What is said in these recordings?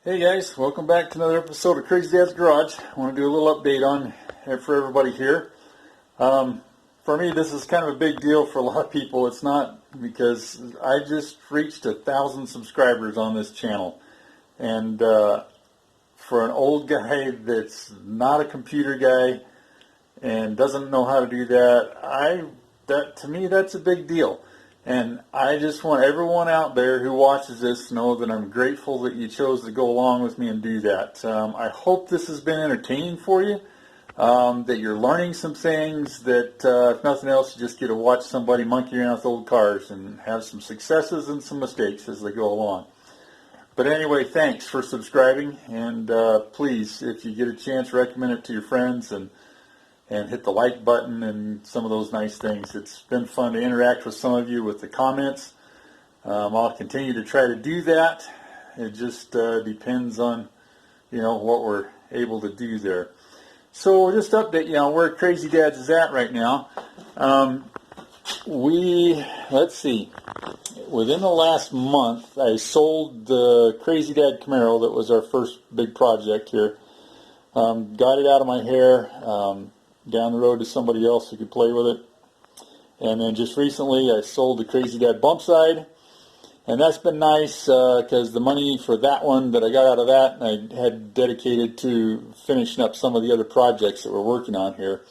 Hey guys, welcome back to another episode of Crazy Dad's Garage. I want to do a little update on for everybody here. For me, this is kind of a big deal. For a lot of people, it's not, because I just reached 1,000 subscribers on this channel. And for an old guy that's not a computer guy and doesn't know how to do that, to me, that's a big deal. And I just want everyone out there who watches this to know that I'm grateful that you chose to go along with me and do that. I hope this has been entertaining for you, that you're learning some things, that if nothing else, you just get to watch somebody monkey around with old cars and have some successes and some mistakes as they go along. But anyway, thanks for subscribing, and please, if you get a chance, recommend it to your friends and hit the like button and some of those nice things. It's been fun to interact with some of you with the comments. I'll continue to try to do that. It just depends on, what we're able to do there. So we'll just update you on where Crazy Dad's is at right now. Let's see, within the last month, I sold the Crazy Dad Camaro. That was our first big project here. Got it out of my hair, down the road to somebody else who could play with it. And then just recently I sold the Crazy Dad Bumpside, and that's been nice because the money for that one that I got out of that, I had dedicated to finishing up some of the other projects that we're working on here.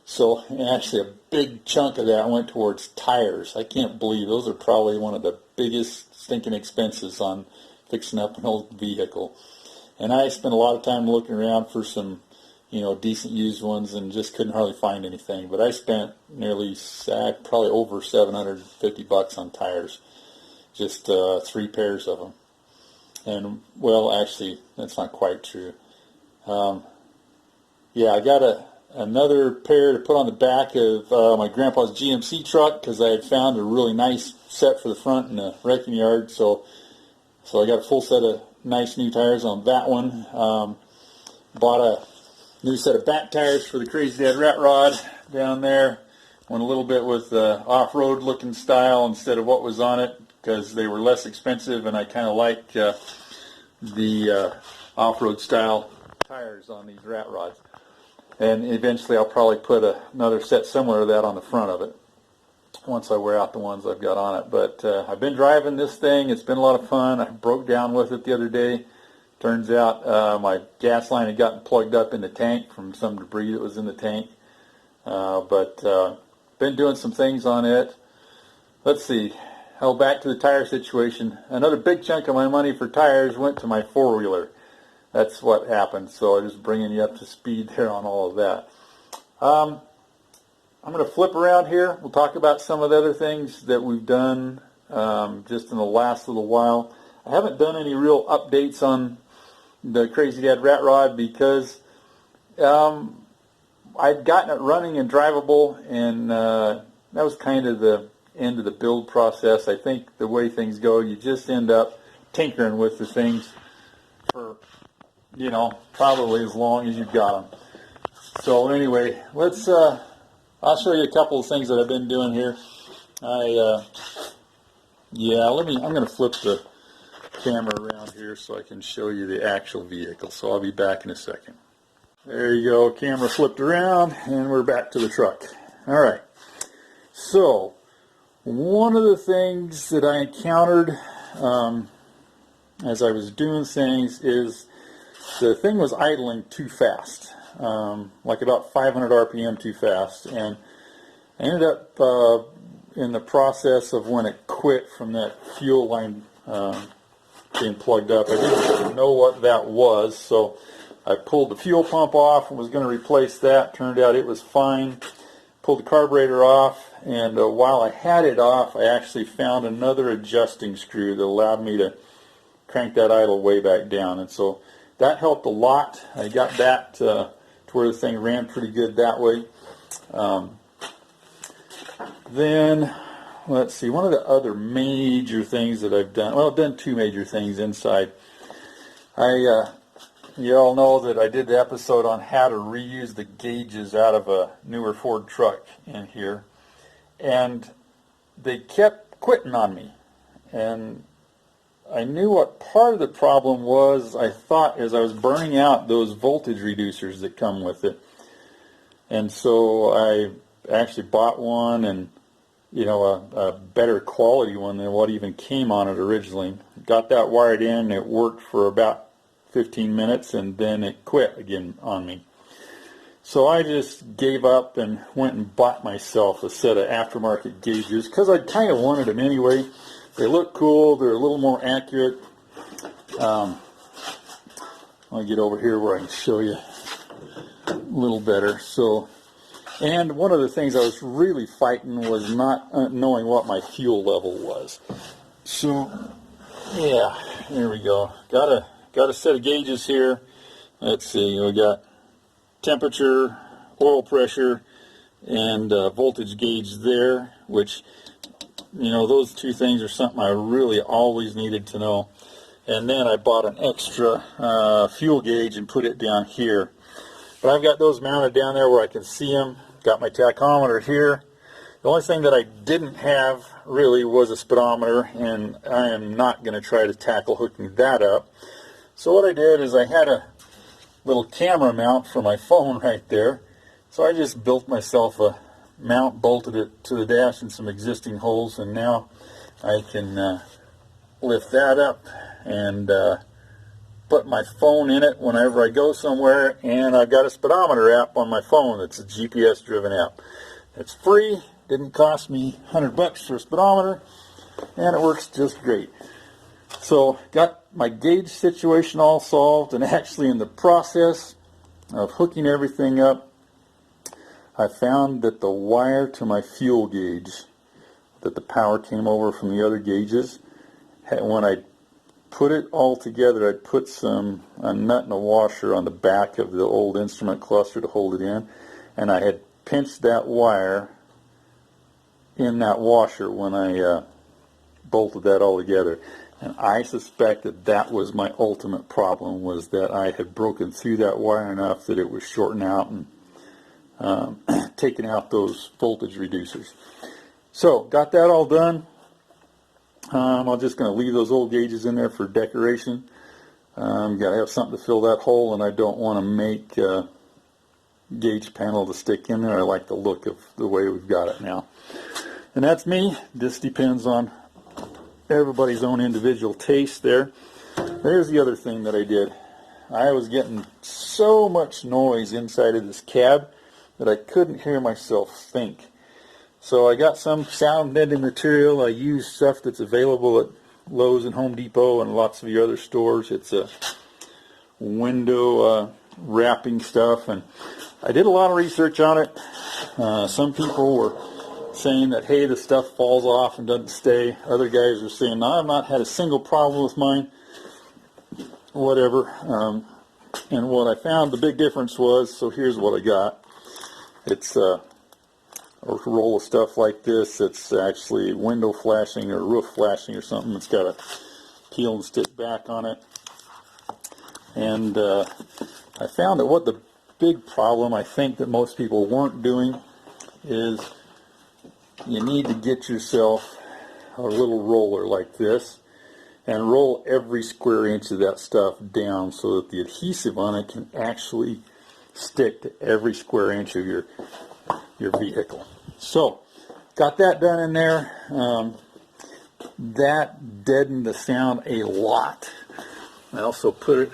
So actually a big chunk of that went towards tires. I can't believe those are probably one of the biggest stinking expenses on fixing up an old vehicle. And I spent a lot of time looking around for some decent used ones and just couldn't hardly find anything. But I spent probably over $750 on tires, just 3 pairs of them. And well, actually, that's not quite true. I got another pair to put on the back of my grandpa's GMC truck because I had found a really nice set for the front in the wrecking yard. So I got a full set of nice new tires on that one. Bought a new set of back tires for the Crazy Dad Rat Rod down there. Went a little bit with the off-road looking style instead of what was on it because they were less expensive, and I kind of like the off-road style tires on these rat rods. And eventually I'll probably put another set similar to that on the front of it once I wear out the ones I've got on it. But I've been driving this thing. It's been a lot of fun. I broke down with it the other day. Turns out my gas line had gotten plugged up in the tank from some debris that was in the tank. But been doing some things on it. Let's see. Back to the tire situation. Another big chunk of my money for tires went to my four-wheeler. That's what happened. So I'm just bringing you up to speed there on all of that. I'm going to flip around here. We'll talk about some of the other things that we've done just in the last little while. I haven't done any real updates on the Crazy Dad Rat Rod because I'd gotten it running and drivable, and that was kind of the end of the build process. I think the way things go, you just end up tinkering with the things for, probably as long as you've got them. So anyway, I'll show you a couple of things that I've been doing here. I'm going to flip the camera around here so I can show you the actual vehicle. So I'll be back in a second. There you go, camera flipped around, and we're back to the truck. All right. So one of the things that I encountered as I was doing things is the thing was idling too fast, like about 500 RPM too fast, and I ended up in the process of when it quit from that fuel line being plugged up. I didn't know what that was, so I pulled the fuel pump off and was going to replace that. Turned out it was fine. Pulled the carburetor off, and while I had it off, I actually found another adjusting screw that allowed me to crank that idle way back down, and so that helped a lot. I got that to where the thing ran pretty good that way. Then let's see, one of the other major things that I've done, well, I've done two major things inside. You all know that I did the episode on how to reuse the gauges out of a newer Ford truck in here, and they kept quitting on me. And I knew what part of the problem was. I thought as I was burning out those voltage reducers that come with it. And so I actually bought one, and a better quality one than what even came on it originally. Got that wired in, it worked for about 15 minutes, and then it quit again on me. So I just gave up and went and bought myself a set of aftermarket gauges, because I kind of wanted them anyway. They look cool, they're a little more accurate. I'll get over here where I can show you a little better. And one of the things I was really fighting was not knowing what my fuel level was. So, yeah, there we go. Got a set of gauges here. Let's see, we got temperature, oil pressure, and voltage gauge there, which, those two things are something I really always needed to know. And then I bought an extra fuel gauge and put it down here. But I've got those mounted down there where I can see them. Got my tachometer here. The only thing that I didn't have really was a speedometer, and I am not going to try to tackle hooking that up. So what I did is I had a little camera mount for my phone right there. So I just built myself a mount, bolted it to the dash in some existing holes, and now I can lift that up and put my phone in it whenever I go somewhere, and I've got a speedometer app on my phone. It's a GPS driven app. It's free, didn't cost me $100 for a speedometer, and it works just great. So got my gauge situation all solved, and actually in the process of hooking everything up, I found that the wire to my fuel gauge, that the power came over from the other gauges, when I put it all together, I'd put a nut and a washer on the back of the old instrument cluster to hold it in, and I had pinched that wire in that washer when I bolted that all together. And I suspect that was my ultimate problem, was that I had broken through that wire enough that it was shorting out and taking out those voltage reducers. So got that all done. I'm just going to leave those old gauges in there for decoration. Got to have something to fill that hole, and I don't want to make a gauge panel to stick in there. I like the look of the way we've got it now. And that's me. This depends on everybody's own individual taste there. There's the other thing that I did. I was getting so much noise inside of this cab that I couldn't hear myself think. So I got some sound deadening material. I used stuff that's available at Lowe's and Home Depot and lots of your other stores. It's a window wrapping stuff, and I did a lot of research on it. Some people were saying that, hey, the stuff falls off and doesn't stay. Other guys are saying, no, I've not had a single problem with mine. Whatever. And what I found the big difference was, so here's what I got. It's a roll of stuff like this. It's actually window flashing or roof flashing or something. It's got a peel and stick back on it. And I found that what the big problem I think that most people weren't doing is you need to get yourself a little roller like this and roll every square inch of that stuff down so that the adhesive on it can actually stick to every square inch of your vehicle. So, got that done in there. That deadened the sound a lot. I also put it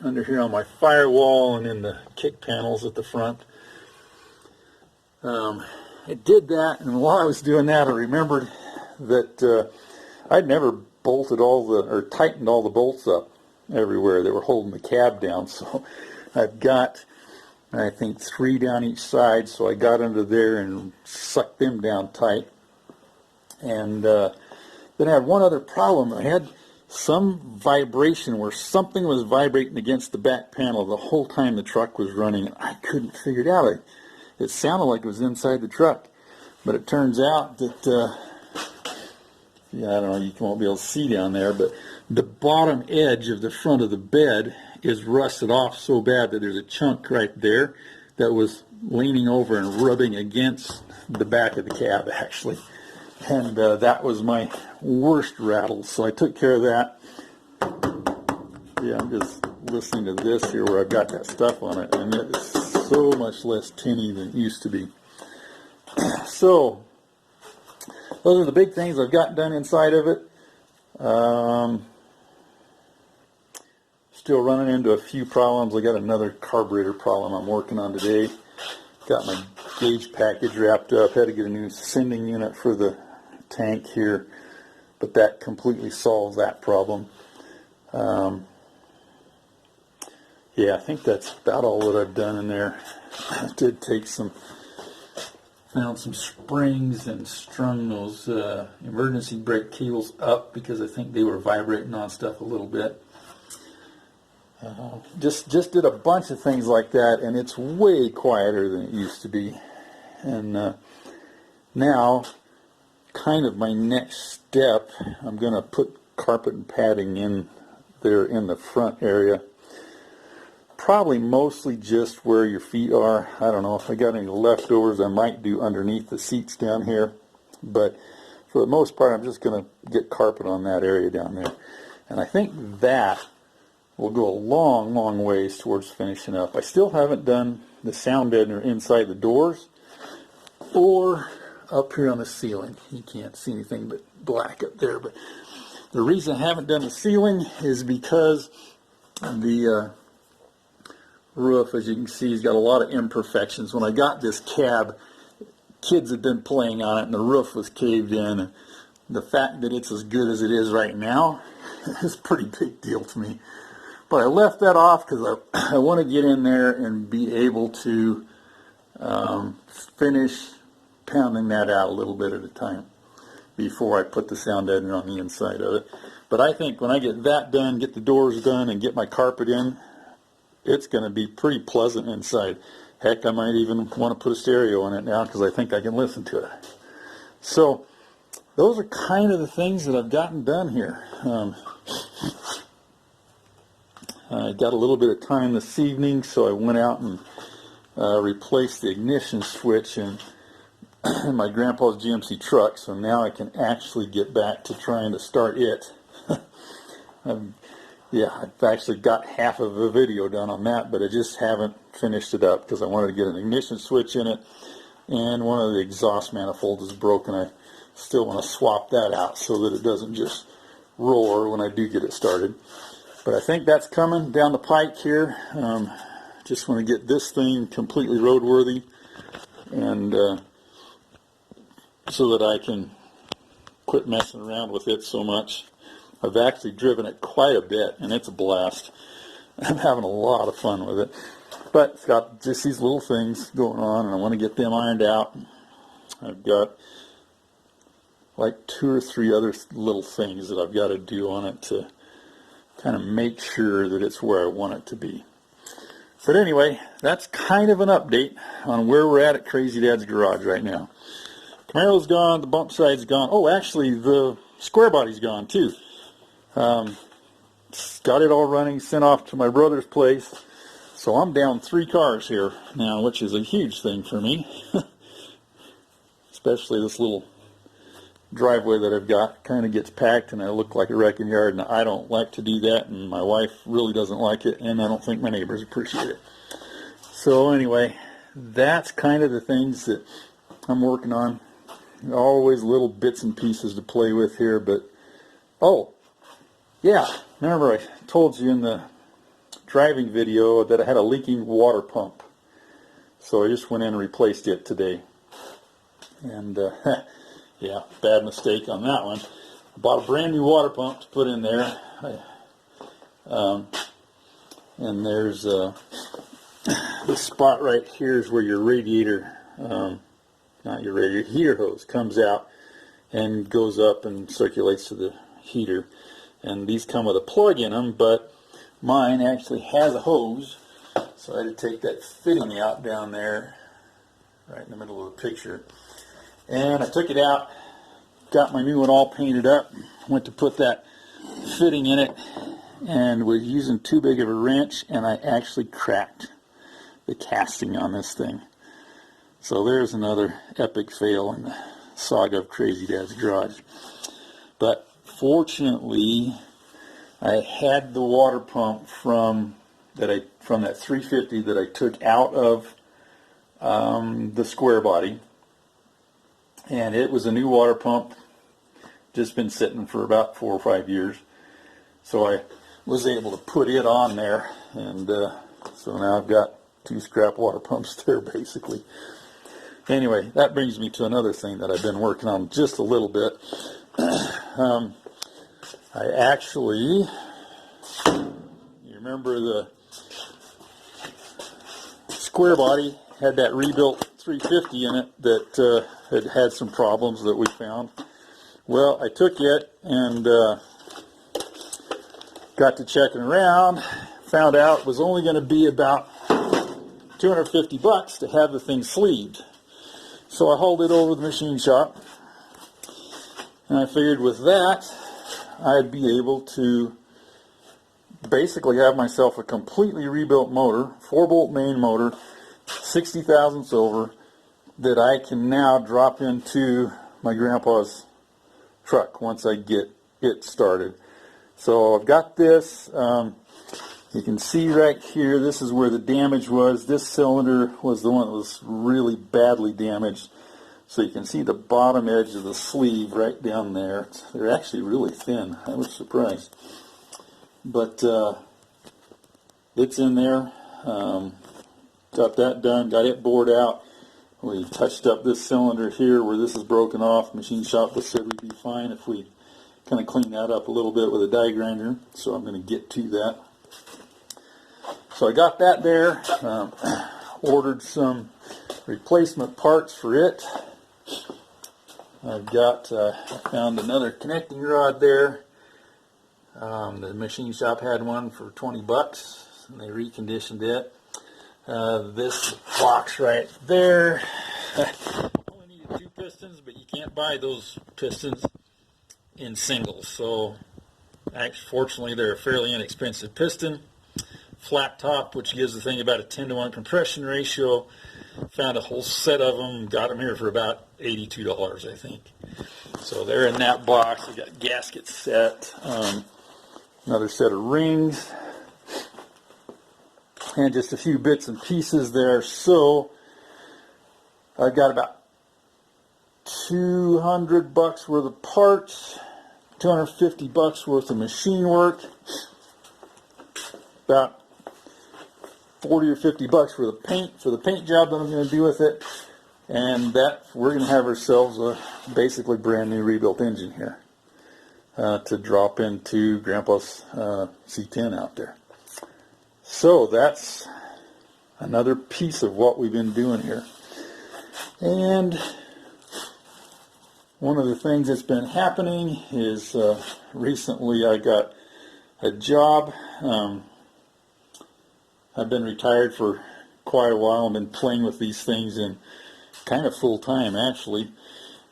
under here on my firewall and in the kick panels at the front. I did that, and while I was doing that, I remembered that I'd never bolted tightened all the bolts up everywhere that were holding the cab down. So I've got, I think, 3 down each side, so I got under there and sucked them down tight. And then I had one other problem. I had some vibration where something was vibrating against the back panel the whole time the truck was running. I couldn't figure it out. It sounded like it was inside the truck, but it turns out that, I don't know, you won't be able to see down there, but the bottom edge of the front of the bed is rusted off so bad that there's a chunk right there that was leaning over and rubbing against the back of the cab, actually. And that was my worst rattle, so I took care of that. Yeah, I'm just listening to this here where I've got that stuff on it, and it is so much less tinny than it used to be. So, those are the big things I've got done inside of it. Still running into a few problems. I got another carburetor problem I'm working on today. Got my gauge package wrapped up. Had to get a new sending unit for the tank here, but that completely solves that problem. Yeah, I think that's about all that I've done in there. I did take found some springs and strung those emergency brake cables up because I think they were vibrating on stuff a little bit. Just did a bunch of things like that, and it's way quieter than it used to be. And now, kind of my next step, I'm going to put carpet and padding in there in the front area. Probably mostly just where your feet are. I don't know if I got any leftovers. I might do underneath the seats down here, but for the most part, I'm just going to get carpet on that area down there. And I think that will go a long, long ways towards finishing up. I still haven't done the sound deadener inside the doors or up here on the ceiling. You can't see anything but black up there. But the reason I haven't done the ceiling is because the roof, as you can see, has got a lot of imperfections. When I got this cab, kids had been playing on it and the roof was caved in. And the fact that it's as good as it is right now is a pretty big deal to me. But I left that off because I want to get in there and be able to finish pounding that out a little bit at a time before I put the sound deadener on the inside of it. But I think when I get that done, get the doors done, and get my carpet in, it's going to be pretty pleasant inside. Heck, I might even want to put a stereo in it now because I think I can listen to it. So those are kind of the things that I've gotten done here. I got a little bit of time this evening, so I went out and replaced the ignition switch in my grandpa's GMC truck, so now I can actually get back to trying to start it. Yeah, I've actually got half of a video done on that, but I just haven't finished it up because I wanted to get an ignition switch in it, and one of the exhaust manifolds is broken. I still want to swap that out so that it doesn't just roar when I do get it started. But I think that's coming down the pike here. Just want to get this thing completely roadworthy, and so that I can quit messing around with it so much. I've actually driven it quite a bit, and it's a blast. I'm having a lot of fun with it. But it's got just these little things going on, and I want to get them ironed out. I've got like 2 or 3 other little things that I've got to do on it to kind of make sure that it's where I want it to be. But anyway, that's kind of an update on where we're at Crazy Dad's garage right now. Camaro's gone, the Bumpside's gone. Oh, actually, the square body's gone too. Got it all running, sent off to my brother's place. So I'm down 3 cars here now, which is a huge thing for me. Especially this little driveway that I've got kind of gets packed and I look like a wrecking yard, and I don't like to do that, and my wife really doesn't like it, and I don't think my neighbors appreciate it. So anyway, that's kind of the things that I'm working on. Always little bits and pieces to play with here, but oh yeah, remember I told you in the driving video that I had a leaking water pump, so I just went in and replaced it today. And yeah, bad mistake on that one. I bought a brand new water pump to put in there. And there's this spot right here is where your radiator, not your radiator, heater hose comes out and goes up and circulates to the heater. And these come with a plug in them, but mine actually has a hose. So I had to take that fitting out down there, right in the middle of the picture. And I took it out, got my new one all painted up, went to put that fitting in it, and was using too big of a wrench, and I actually cracked the casting on this thing. So there's another epic fail in the saga of Crazy Dad's garage. But fortunately, I had the water pump from that 350 that I took out of the square body, and it was a new water pump, just been sitting for about 4 or 5 years. So I was able to put it on there, and so now I've got 2 scrap water pumps there basically. Anyway, that brings me to another thing that I've been working on just a little bit. I actually, you remember the square body had that rebuilt 350 in it that had some problems that we found. Well, I took it and got to checking around, found out it was only going to be about $250 to have the thing sleeved. So I hauled it over to the machine shop, and I figured with that I'd be able to basically have myself a completely rebuilt motor, 4-bolt main motor, 60 thousandths over, that I can now drop into my grandpa's truck once I get it started. So I've got this. You can see right here, this is where the damage was. This cylinder was the one that was really badly damaged. So you can see the bottom edge of the sleeve right down there. They're actually really thin. I was surprised. But it's in there. Got that done, got it bored out. We touched up this cylinder here where this is broken off. Machine shop said we'd be fine if we kind of clean that up a little bit with a die grinder. So I'm going to get to that. So I got that there. Ordered some replacement parts for it. I've got, I found another connecting rod there. The machine shop had one for $20 and they reconditioned it. This box right there, only needed 2 pistons, but you can't buy those pistons in singles. So actually, fortunately, they're a fairly inexpensive piston. Flat top, which gives the thing about a 10-to-1 compression ratio. Found a whole set of them, got them here for about $82, I think. So they're in that box. We got gasket set, another set of rings, and just a few bits and pieces there. So I've got about $200 worth of parts, $250 worth of machine work, about $40 or $50 for the paint, for the paint job that I'm going to do with it, and that we're going to have ourselves a basically brand new rebuilt engine here to drop into Grandpa's C10 out there. So that's another piece of what we've been doing here. And one of the things that's been happening is recently I got a job. I've been retired for quite a while. I've been playing with these things in kind of full time actually,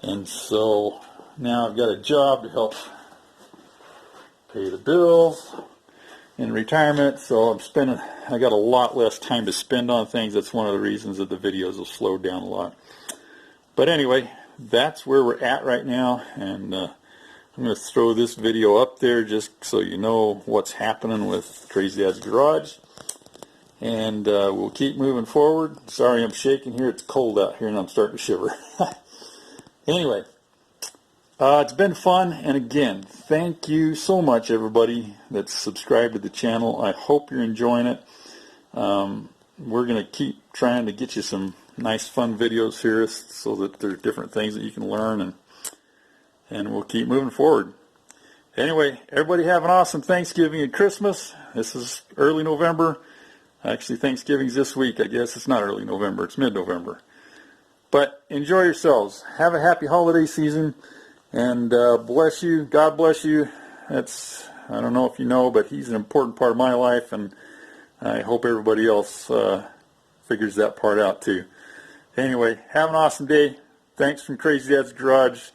and so now I've got a job to help pay the bills in retirement. So I got a lot less time to spend on things. That's one of the reasons that the videos will slow down a lot. But anyway, that's where we're at right now, and I'm going to throw this video up there just so you know what's happening with Crazy Dad's Garage. And we'll keep moving forward. Sorry I'm shaking here. It's cold out here and I'm starting to shiver. Anyway, it's been fun. And again, thank you so much, everybody that's subscribed to the channel. I hope you're enjoying it. We're going to keep trying to get you some nice, fun videos here so that there's different things that you can learn. And we'll keep moving forward. Anyway, everybody have an awesome Thanksgiving and Christmas. This is early November. Actually, Thanksgiving's this week. I guess it's not early November. It's mid-November. But enjoy yourselves. Have a happy holiday season. And bless you. God bless you. That's, I don't know if you know, but he's an important part of my life. And I hope everybody else figures that part out too. Anyway, have an awesome day. Thanks from Crazy Dad's Garage.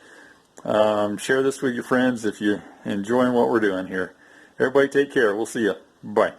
Share this with your friends if you're enjoying what we're doing here. Everybody take care. We'll see you. Bye.